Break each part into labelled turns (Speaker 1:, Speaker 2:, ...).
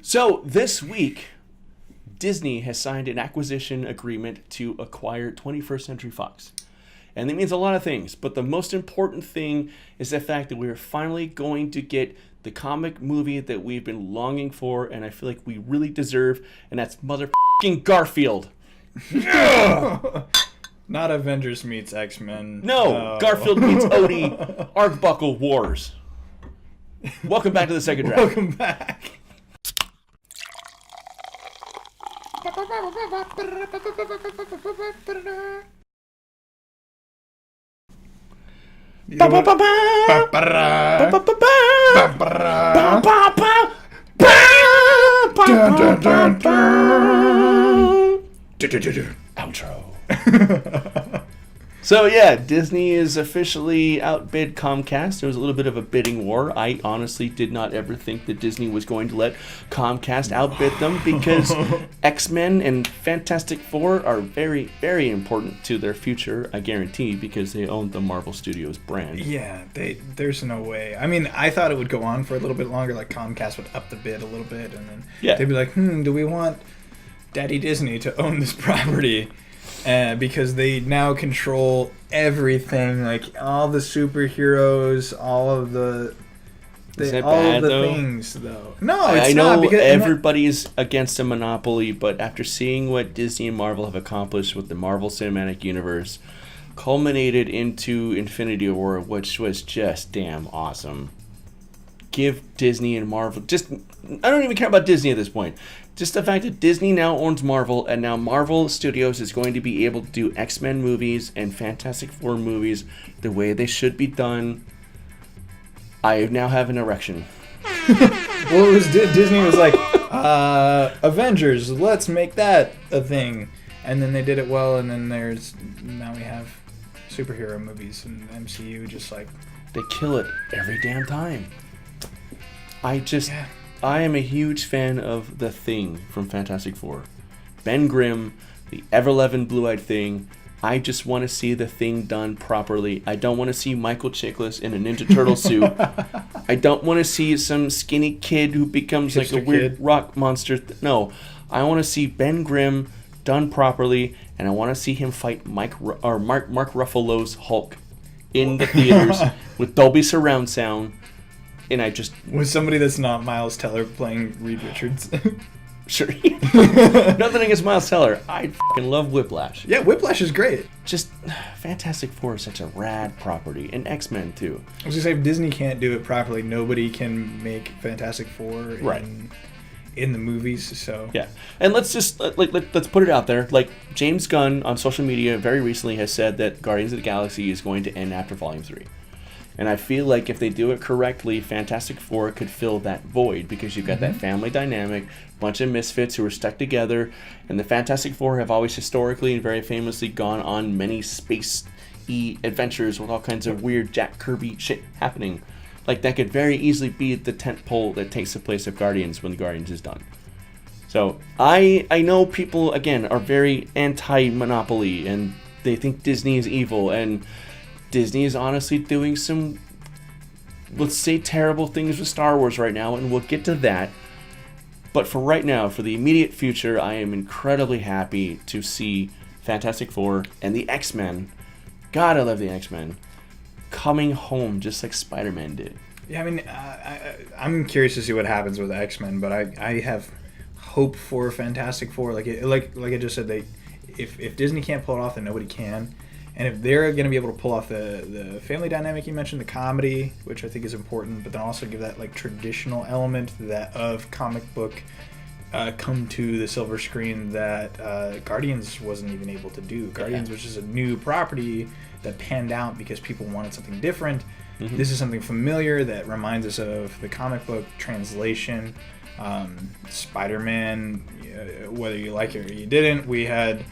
Speaker 1: So this week, Disney has signed an acquisition agreement to acquire 21st Century Fox. And that means a lot of things, but the most important thing is the fact that we are finally going to get the comic movie that we've been longing for, and I feel like we really deserve, and that's motherfucking Garfield.
Speaker 2: Not Avengers meets X-Men.
Speaker 1: No, Garfield meets Odie, Arbuckle Wars. Welcome back to the second draft.
Speaker 2: Welcome back.
Speaker 1: Outro. So yeah, Disney is officially outbid Comcast. There was a little bit of a bidding war. I honestly did not ever think that Disney was going to let Comcast outbid them because X-Men and Fantastic Four are very, very important to their future, I guarantee, because they own the Marvel Studios brand.
Speaker 2: Yeah, there's no way. I mean, I thought it would go on for a little bit longer, like Comcast would up the bid a little bit, and then they'd be like, do we want Daddy Disney to own this property? Because they now control everything, like all the superheroes, all of the things, though. No, it's
Speaker 1: I know
Speaker 2: not, because
Speaker 1: everybody's against a monopoly, but after seeing what Disney and Marvel have accomplished with the Marvel Cinematic Universe, culminated into Infinity War, which was just damn awesome. Give Disney and Marvel I don't even care about Disney at this point. Just the fact that Disney now owns Marvel, and now Marvel Studios is going to be able to do X-Men movies and Fantastic Four movies the way they should be done. I now have an erection.
Speaker 2: Well, Disney was like, Avengers, let's make that a thing. And then they did it well, and then now we have superhero movies and MCU just like...
Speaker 1: They kill it every damn time. I am a huge fan of The Thing from Fantastic Four. Ben Grimm, the ever-loving blue-eyed Thing. I just want to see The Thing done properly. I don't want to see Michael Chiklis in a Ninja Turtle suit. I don't want to see some skinny kid who becomes like a weird rock monster. No, I want to see Ben Grimm done properly, and I want to see him fight Mark Ruffalo's Hulk in the theaters with Dolby surround sound. And I just...
Speaker 2: With somebody that's not Miles Teller playing Reed Richards.
Speaker 1: Sure. Nothing against Miles Teller. I fucking love Whiplash.
Speaker 2: Yeah, Whiplash is great.
Speaker 1: Just, Fantastic Four is such a rad property. And X-Men, too.
Speaker 2: I was going to say, if Disney can't do it properly, nobody can make Fantastic Four in the movies, so...
Speaker 1: Yeah. And let's just, let's put it out there. Like, James Gunn on social media very recently has said that Guardians of the Galaxy is going to end after Volume 3. And I feel like if they do it correctly, Fantastic Four could fill that void because you've got that family dynamic, bunch of misfits who are stuck together, and the Fantastic Four have always historically and very famously gone on many space-y adventures with all kinds of weird Jack Kirby shit happening. Like, that could very easily be the tentpole that takes the place of Guardians when the Guardians is done. So, I know people, again, are very anti-monopoly, and they think Disney is evil, and... Disney is honestly doing some, let's say, terrible things with Star Wars right now, and we'll get to that. But for right now, for the immediate future, I am incredibly happy to see Fantastic Four and the X-Men, God, I love the X-Men, coming home just like Spider-Man did.
Speaker 2: Yeah, I mean, I'm curious to see what happens with X-Men, but I have hope for Fantastic Four. Like I just said, if Disney can't pull it off, then nobody can. And if they're going to be able to pull off the family dynamic you mentioned, the comedy, which I think is important, but then also give that like traditional element that of comic book come to the silver screen that Guardians wasn't even able to do. Guardians was just a new property that panned out because people wanted something different. Mm-hmm. This is something familiar that reminds us of the comic book translation. Spider-Man, whether you like it or you didn't, we had...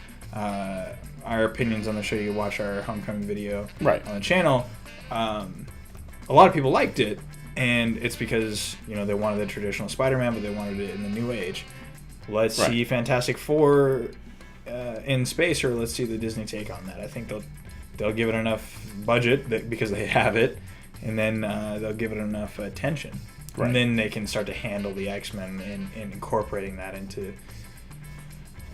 Speaker 2: our opinions on the show. You watch our Homecoming video on the channel. A lot of people liked it, and it's because they wanted the traditional Spider-Man, but they wanted it in the new age. Let's see Fantastic Four in space, or let's see the Disney take on that. I think they'll give it enough budget because they have it, and then they'll give it enough attention.
Speaker 1: Right.
Speaker 2: And then they can start to handle the X-Men and incorporating that into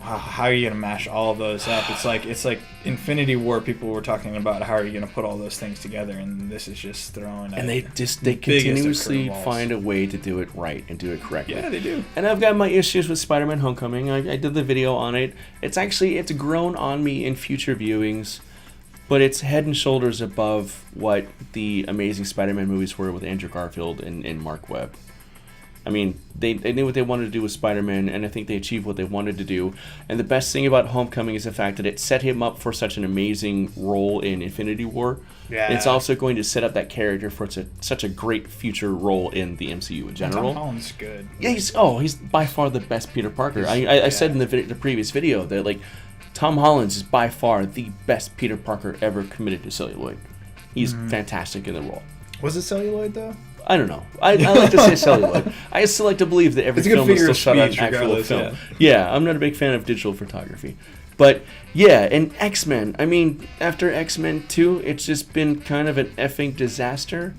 Speaker 2: how are you going to mash all of those up? It's like Infinity War. People were talking about how are you going to put all those things together, and this is just throwing.
Speaker 1: And they continuously find a way to do it right and do it correctly.
Speaker 2: Yeah, they do.
Speaker 1: And I've got my issues with Spider-Man: Homecoming. I did the video on it. It's grown on me in future viewings, but it's head and shoulders above what the Amazing Spider-Man movies were with Andrew Garfield and Mark Webb. I mean, they knew what they wanted to do with Spider-Man, and I think they achieved what they wanted to do. And the best thing about Homecoming is the fact that it set him up for such an amazing role in Infinity War.
Speaker 2: Yeah.
Speaker 1: It's also going to set up that character for such a great future role in the MCU in general.
Speaker 2: Tom Holland's good.
Speaker 1: Yeah, he's by far the best Peter Parker. I said in the previous video that, like, Tom Holland is by far the best Peter Parker ever committed to celluloid. He's fantastic in the role.
Speaker 2: Was it celluloid, though?
Speaker 1: I don't know. I like to say celluloid. I still like to believe that every film is still shot on actual film. Yeah, I'm not a big fan of digital photography. But, yeah, and X-Men. I mean, after X-Men 2, it's just been kind of an effing disaster.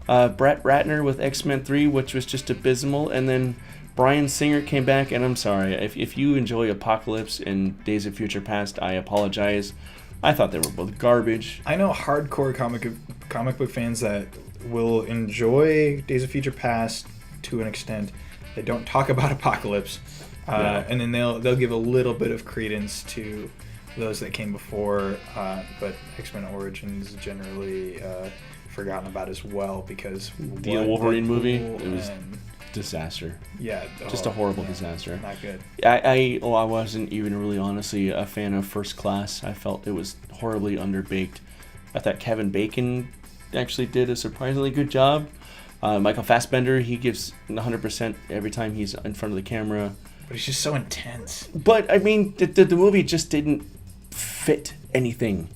Speaker 1: Brett Ratner with X-Men 3, which was just abysmal. And then Bryan Singer came back, and I'm sorry. If you enjoy Apocalypse and Days of Future Past, I apologize. I thought they were both garbage.
Speaker 2: I know hardcore comic book fans that will enjoy Days of Future Past to an extent. They don't talk about Apocalypse, and then they'll give a little bit of credence to those that came before. But X-Men Origins generally forgotten about as well because
Speaker 1: the Wolverine movie, it was disaster.
Speaker 2: Yeah,
Speaker 1: just a horrible disaster.
Speaker 2: Not good.
Speaker 1: I wasn't even really honestly a fan of First Class. I felt it was horribly underbaked. I thought Kevin Bacon actually did a surprisingly good job. Michael Fassbender, he gives 100% every time he's in front of the camera.
Speaker 2: But he's just so intense.
Speaker 1: But I mean, the movie just didn't fit anything,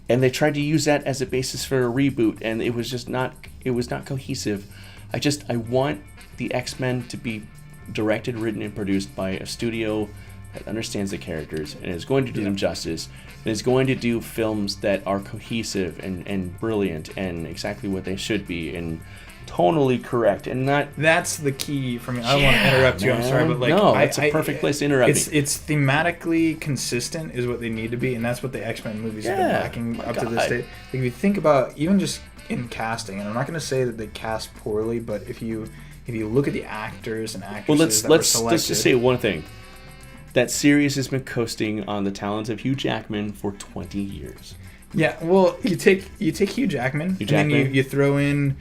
Speaker 1: and they tried to use that as a basis for a reboot, and it was just not. It was not cohesive. I want the X-Men to be directed, written, and produced by a studio that understands the characters and is going to do them justice, and is going to do films that are cohesive and brilliant and exactly what they should be and tonally correct and not.
Speaker 2: That's the key for me. I don't want to interrupt you. I'm sorry, but
Speaker 1: no, it's a perfect place to interrupt me.
Speaker 2: It's thematically consistent is what they need to be, and that's what the X-Men movies have been lacking up to this day. Like, if you think about even just in casting, and I'm not going to say that they cast poorly, but if you look at the actors and actresses
Speaker 1: let's just say one thing. That series has been coasting on the talents of Hugh Jackman for 20 years.
Speaker 2: Yeah, well, you take Hugh Jackman, and then you throw in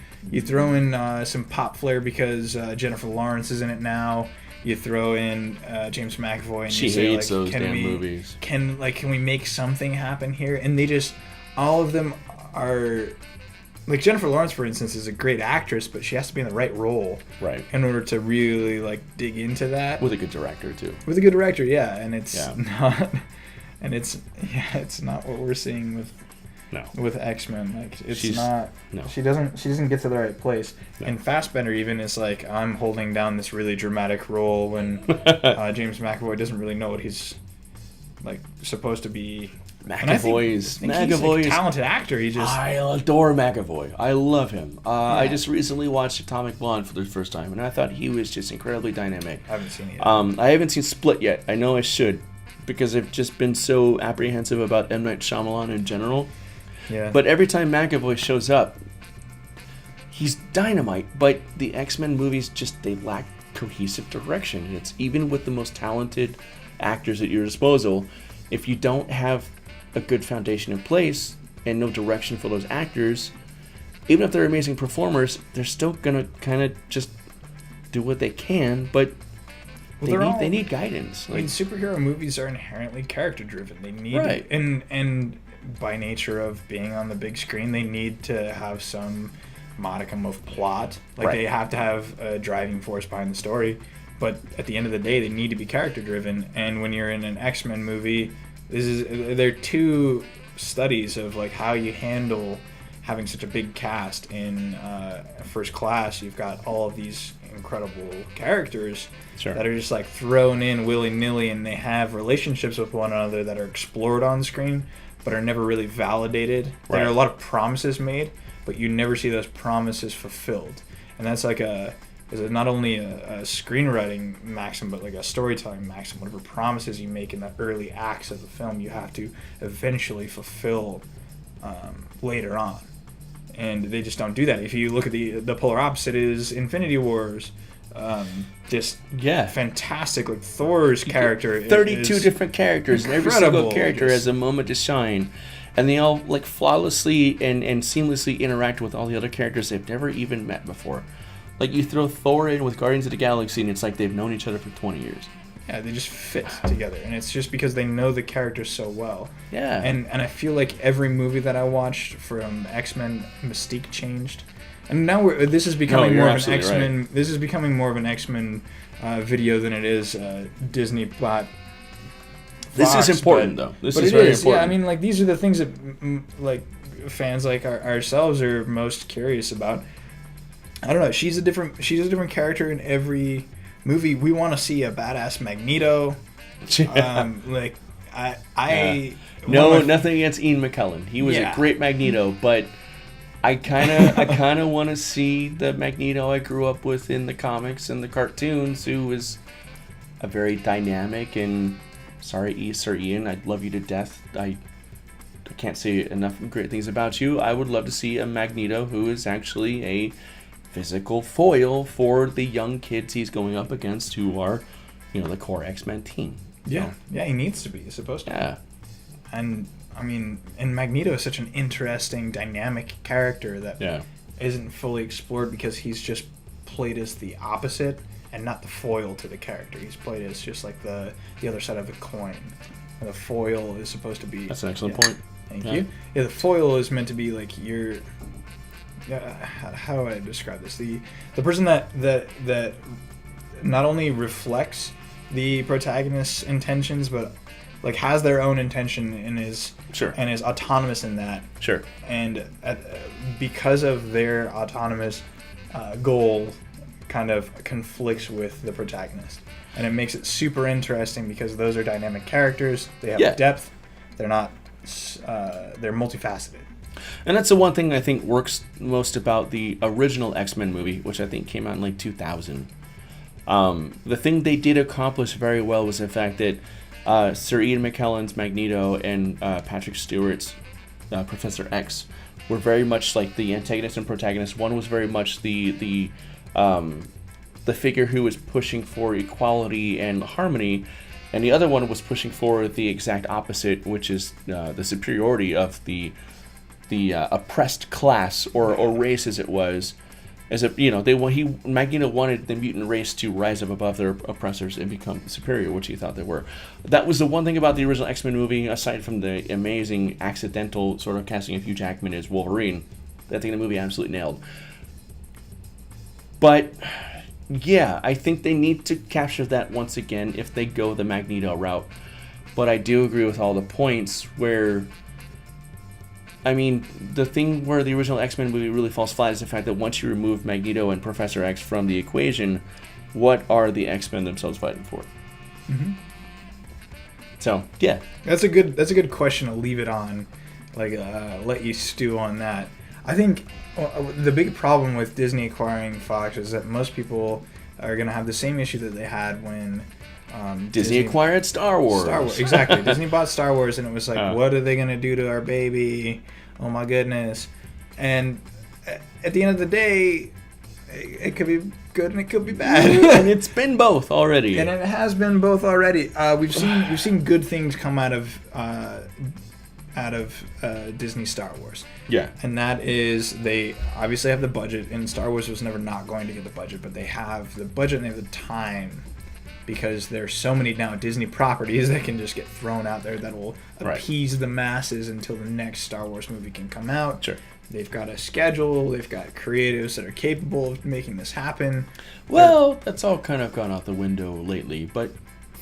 Speaker 2: some pop flair because Jennifer Lawrence is in it now. You throw in James McAvoy, and
Speaker 1: she
Speaker 2: you say,
Speaker 1: hates those damn movies.
Speaker 2: Can we make something happen here? And they just, all of them are. Like Jennifer Lawrence, for instance, is a great actress, but she has to be in the right role, in order to really dig into that.
Speaker 1: With a good director too.
Speaker 2: With a good director, yeah, and it's not, and it's not what we're seeing with X-Men. Like she's not. No. She doesn't get to the right place. No. And Fassbender even is like, I'm holding down this really dramatic role when James McAvoy doesn't really know what he's supposed to be.
Speaker 1: McAvoy's
Speaker 2: he's a talented actor.
Speaker 1: I adore McAvoy. I love him. I just recently watched Atomic Blonde for the first time, and I thought he was just incredibly dynamic.
Speaker 2: I haven't seen it yet.
Speaker 1: I haven't seen Split yet. I know I should, because I've just been so apprehensive about M. Night Shyamalan in general.
Speaker 2: Yeah.
Speaker 1: But every time McAvoy shows up, he's dynamite. But the X-Men movies they lack cohesive direction. And it's even with the most talented actors at your disposal, if you don't have a good foundation in place and no direction for those actors, even if they're amazing performers, they're still gonna kind of just do what they can, but they need guidance.
Speaker 2: I mean, superhero movies are inherently character driven. They need and by nature of being on the big screen, they need to have some modicum of plot. They have to have a driving force behind the story, but at the end of the day, they need to be character driven. And when you're in an X-Men movie, there are two studies of how you handle having such a big cast in First Class. You've got all of these incredible characters that are just thrown in willy-nilly, and they have relationships with one another that are explored on screen but are never really validated. There are a lot of promises made, but you never see those promises fulfilled. And that's is not only a screenwriting maxim, but like a storytelling maxim. Whatever promises you make in the early acts of the film, you have to eventually fulfill later on. And they just don't do that. If you look at the polar opposite is Infinity Wars. Just fantastic. Like Thor's character,
Speaker 1: 32 different characters, and every single character has a moment to shine, and they all like flawlessly and seamlessly interact with all the other characters they've never even met before. Like you throw Thor in with Guardians of the Galaxy, and it's like they've known each other for 20 years.
Speaker 2: Yeah, they just fit together, and it's just because they know the characters so well.
Speaker 1: Yeah,
Speaker 2: and I feel like every movie that I watched from X-Men, Mystique changed. And now this is becoming more of an X-Men. Right. This is becoming more of an X-Men video than it is Disney plot.
Speaker 1: This is important, though. This is very important.
Speaker 2: Yeah, I mean, like these are the things that like fans like ourselves are most curious about. I don't know. She's a different character in every movie. We want to see a badass Magneto. Like
Speaker 1: nothing against Ian McKellen. He was a great Magneto, but. I kind of want to see the Magneto I grew up with in the comics and the cartoons, who was a very dynamic and sorry, Sir Ian, I love you to death. I can't say enough great things about you. I would love to see a Magneto who is actually a physical foil for the young kids he's going up against, who are, the core X-Men team.
Speaker 2: Yeah, he needs to be. He's supposed to.
Speaker 1: Yeah,
Speaker 2: and. I mean, and Magneto is such an interesting, dynamic character that isn't fully explored because he's just played as the opposite and not the foil to the character. He's played as just like the other side of the coin. And the foil is supposed to be...
Speaker 1: That's an excellent point.
Speaker 2: Thank you. Yeah, the foil is meant to be like your... how do I describe this? The person that not only reflects the protagonist's intentions, but like has their own intention and is autonomous in that.
Speaker 1: Sure.
Speaker 2: And because of their autonomous goal, kind of conflicts with the protagonist, and it makes it super interesting because those are dynamic characters. They have depth. They're not. They're multifaceted.
Speaker 1: And that's the one thing I think works most about the original X-Men movie, which I think came out in like 2000. The thing they did accomplish very well was the fact that Sir Ian McKellen's Magneto and Patrick Stewart's Professor X were very much like the antagonist and protagonist. One was very much the figure who was pushing for equality and harmony, and the other one was pushing for the exact opposite, which is the superiority of the oppressed class or race, as it was. Magneto wanted the mutant race to rise up above their oppressors and become superior, which he thought they were. That was the one thing about the original X-Men movie, aside from the amazing accidental sort of casting of Hugh Jackman as Wolverine. That thing the movie absolutely nailed. But yeah, I think they need to capture that once again if they go the Magneto route. But I do agree with all the points where... I mean, the thing where the original X-Men movie really falls flat is the fact that once you remove Magneto and Professor X from the equation, what are the X-Men themselves fighting for?
Speaker 2: Mm-hmm.
Speaker 1: So, yeah.
Speaker 2: That's a good question to leave it on, like let you stew on that. I think the big problem with Disney acquiring Fox is that most people are going to have the same issue that they had when...
Speaker 1: Disney acquired Star Wars.
Speaker 2: Exactly. Disney bought Star Wars, and it was like, what are they going to do to our baby? Oh, my goodness. And at the end of the day, it could be good and it could be bad.
Speaker 1: And it's been both already.
Speaker 2: And it has been both already. We've seen good things come out of Disney Star Wars.
Speaker 1: Yeah.
Speaker 2: And that is, they obviously have the budget, and Star Wars was never not going to get the budget, but they have the budget and they have the time. Because there's so many now Disney properties that can just get thrown out there that will appease the masses until the next Star Wars movie can come out.
Speaker 1: Sure.
Speaker 2: They've got a schedule. They've got creatives that are capable of making this happen.
Speaker 1: Well, that's all kind of gone out the window lately, but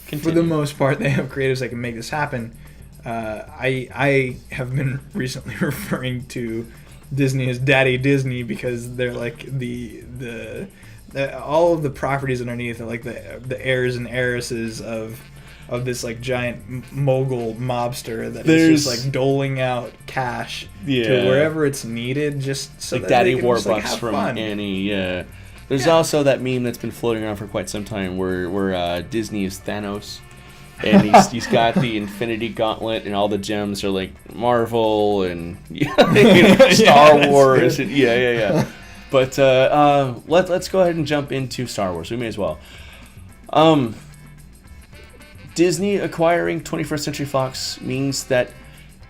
Speaker 1: continue.
Speaker 2: For the most part, they have creatives that can make this happen. I have been recently referring to Disney as Daddy Disney because they're like all of the properties underneath are like the heirs and heiresses of this like giant mogul mobster that is just like doling out cash to wherever it's needed, just so
Speaker 1: like
Speaker 2: that
Speaker 1: Daddy
Speaker 2: they can
Speaker 1: Warbucks
Speaker 2: just, like, have
Speaker 1: from
Speaker 2: fun.
Speaker 1: Annie. Yeah, There's also that meme that's been floating around for quite some time where Disney is Thanos, and he's got the Infinity Gauntlet, and all the gems are like Marvel and Star Wars. And, yeah. But let's go ahead and jump into Star Wars. We may as well. Disney acquiring 21st Century Fox means that,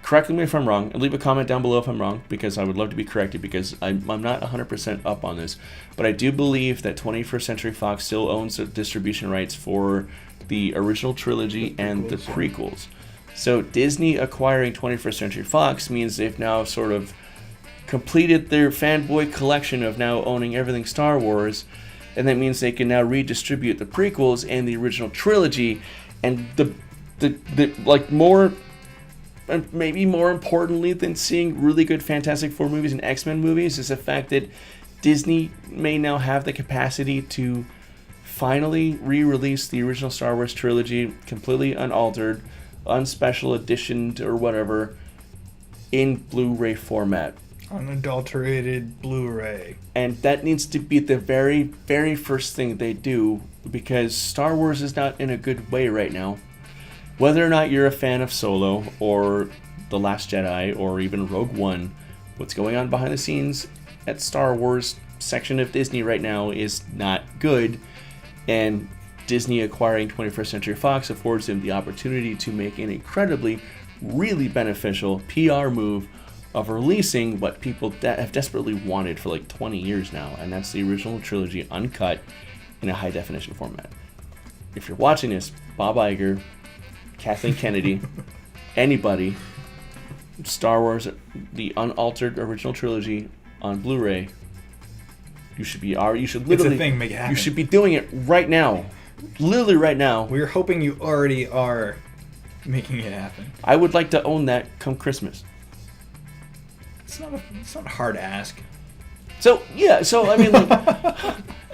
Speaker 1: correct me if I'm wrong, and leave a comment down below if I'm wrong, because I would love to be corrected, because I'm not 100% up on this, but I do believe that 21st Century Fox still owns the distribution rights for the original trilogy and the prequels. So Disney acquiring 21st Century Fox means they've now sort of completed their fanboy collection of now owning everything Star Wars, and that means they can now redistribute the prequels and the original trilogy, and the like more, maybe more importantly than seeing really good Fantastic Four movies and X-Men movies, is the fact that Disney may now have the capacity to finally re-release the original Star Wars trilogy completely unaltered, unspecial editioned or whatever, in Blu-ray format.
Speaker 2: Unadulterated Blu-ray.
Speaker 1: And that needs to be the very, very first thing they do, because Star Wars is not in a good way right now. Whether or not you're a fan of Solo or The Last Jedi or even Rogue One, what's going on behind the scenes at Star Wars section of Disney right now is not good. And Disney acquiring 21st Century Fox affords them the opportunity to make an incredibly, really beneficial PR move of releasing what people have desperately wanted for like 20 years now, and that's the original trilogy uncut in a high definition format. If you're watching this, Bob Iger, Kathleen Kennedy, anybody, Star Wars, the unaltered original trilogy on Blu-ray, you should literally,
Speaker 2: it's a thing, make it happen.
Speaker 1: You should be doing it right now. Literally right now.
Speaker 2: We're hoping you already are making it happen.
Speaker 1: I would like to own that come Christmas.
Speaker 2: It's not a hard ask.
Speaker 1: So I mean, like,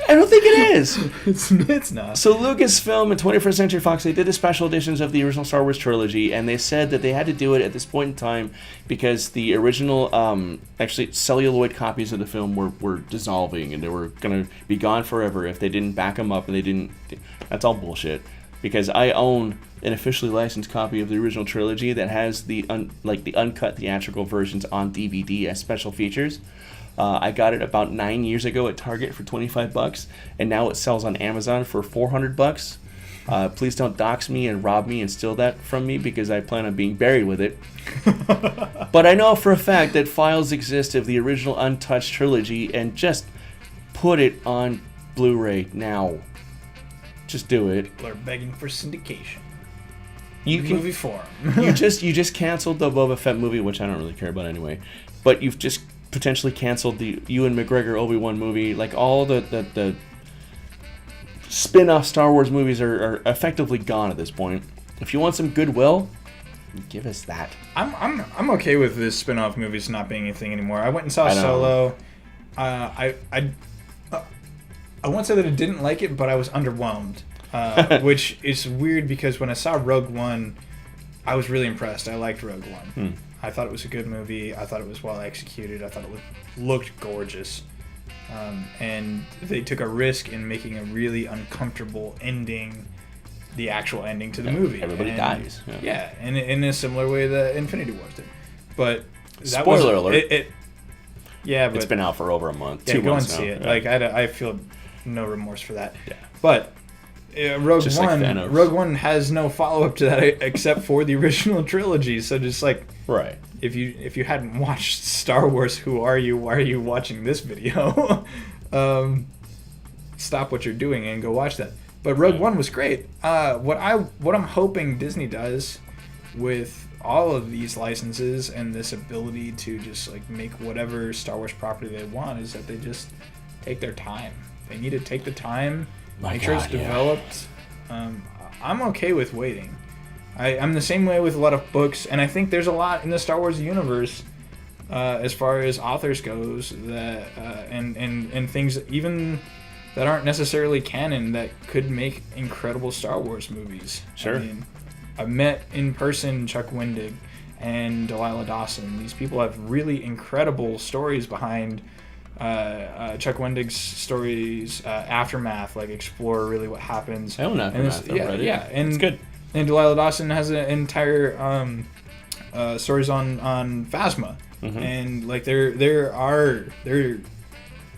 Speaker 1: I don't think it is.
Speaker 2: It's not.
Speaker 1: So Lucasfilm and 21st Century Fox, they did the special editions of the original Star Wars trilogy, and they said that they had to do it at this point in time because the original, actually celluloid copies of the film were dissolving, and they were going to be gone forever if they didn't back them up, and they didn't. That's all bullshit. Because I own an officially licensed copy of the original trilogy that has the uncut theatrical versions on DVD as special features. I got it about 9 years ago at Target for $25, and now it sells on Amazon for $400. Please don't dox me and rob me and steal that from me, because I plan on being buried with it. But I know for a fact that files exist of the original untouched trilogy, and just put it on Blu-ray now. Just do it.
Speaker 2: People are begging for syndication.
Speaker 1: Movie
Speaker 2: form.
Speaker 1: you just canceled the Boba Fett movie, which I don't really care about anyway. But you've just potentially canceled the Ewan McGregor Obi-Wan movie. Like, all the spin-off Star Wars movies are effectively gone at this point. If you want some goodwill, give us that.
Speaker 2: I'm okay with this spin-off movies not being a thing anymore. I went and saw Solo. I won't say that I didn't like it, but I was underwhelmed, which is weird because when I saw Rogue One, I was really impressed. I liked Rogue One. I thought it was a good movie. I thought it was well executed. I thought it looked gorgeous. And they took a risk in making a really uncomfortable ending, the actual ending to the movie.
Speaker 1: Everybody dies.
Speaker 2: Yeah, and in a similar way that Infinity Wars did. But that
Speaker 1: spoiler alert.
Speaker 2: Yeah, but
Speaker 1: it's been out for over a month.
Speaker 2: Yeah,
Speaker 1: 2
Speaker 2: go
Speaker 1: months
Speaker 2: and see
Speaker 1: now.
Speaker 2: it.
Speaker 1: Yeah.
Speaker 2: Like I feel no remorse for that.
Speaker 1: Yeah.
Speaker 2: But Rogue
Speaker 1: Just
Speaker 2: One,
Speaker 1: like
Speaker 2: Rogue One has no follow up to that except for the original trilogy. So just like,
Speaker 1: right.
Speaker 2: If you hadn't watched Star Wars, who are you? Why are you watching this video? Stop what you're doing and go watch that. But Rogue One was great. What I'm hoping Disney does with all of these licenses and this ability to just like make whatever Star Wars property they want is that they just take their time. They need to take the time, make sure it's developed. I'm okay with waiting. I'm the same way with a lot of books, and I think there's a lot in the Star Wars universe as far as authors goes that and things even that aren't necessarily canon that could make incredible Star Wars movies.
Speaker 1: Sure.
Speaker 2: I mean, I've met in person Chuck Wendig and Delilah Dawson. These people have really incredible stories behind Chuck Wendig's stories, Aftermath, like explore really what happens.
Speaker 1: I own Aftermath.
Speaker 2: And
Speaker 1: it's good.
Speaker 2: And Delilah Dawson has an entire stories on Phasma, and like there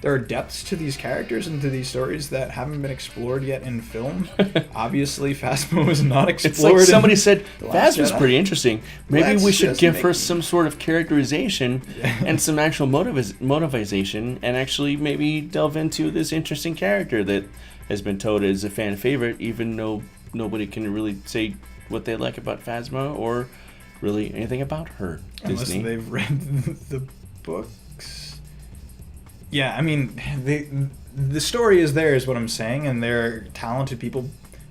Speaker 2: are depths to these characters and to these stories that haven't been explored yet in film. Obviously, Phasma was not explored.
Speaker 1: It's like somebody said, Phasma's pretty interesting. Maybe we should give her some sort of characterization and some actual motivation, and actually maybe delve into this interesting character that has been touted as a fan favorite, even though nobody can really say what they like about Phasma or really anything about her.
Speaker 2: Unless
Speaker 1: Disney.
Speaker 2: they've read the books. Yeah, I mean, the story is there, is what I'm saying, and there are talented people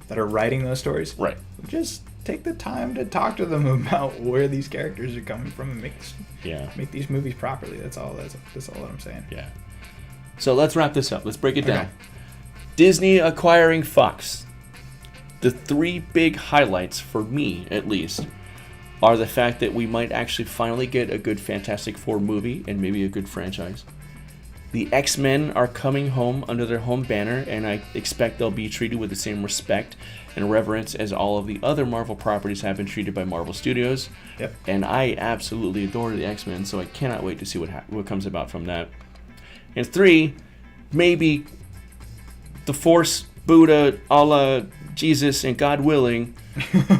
Speaker 2: that are writing those stories.
Speaker 1: Right.
Speaker 2: Just take the time to talk to them about where these characters are coming from and make these movies properly. That's all that I'm saying.
Speaker 1: Yeah. So let's wrap this up. Let's break it down. Disney acquiring Fox. The three big highlights, for me at least, are the fact that we might actually finally get a good Fantastic Four movie and maybe a good franchise. The X-Men are coming home under their home banner, and I expect they'll be treated with the same respect and reverence as all of the other Marvel properties have been treated by Marvel Studios.
Speaker 2: Yep.
Speaker 1: And I absolutely adore the X-Men, so I cannot wait to see what comes about from that. And 3, maybe the Force, Buddha, Allah, Jesus, and God willing,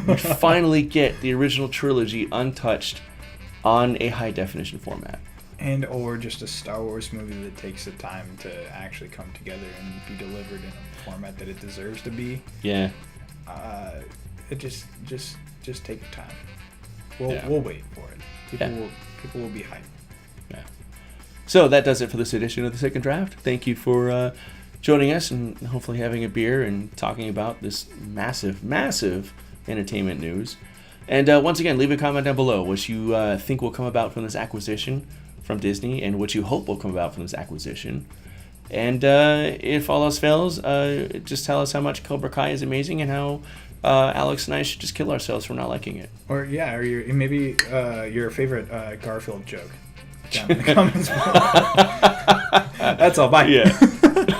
Speaker 1: we finally get the original trilogy untouched on a high-definition format.
Speaker 2: And or just a Star Wars movie that takes the time to actually come together and be delivered in a format that it deserves to be.
Speaker 1: Yeah.
Speaker 2: It just take your time. We'll wait for it. People will be hyped.
Speaker 1: Yeah. So that does it for this edition of the Second Draft. Thank you for joining us and hopefully having a beer and talking about this massive entertainment news. And once again, leave a comment down below what you think will come about from this acquisition from Disney and what you hope will come about from this acquisition. And if all else fails, just tell us how much Cobra Kai is amazing and how Alex and I should just kill ourselves for not liking it.
Speaker 2: Or maybe your favorite Garfield joke down in the comments below. That's all. Bye.
Speaker 1: Yeah.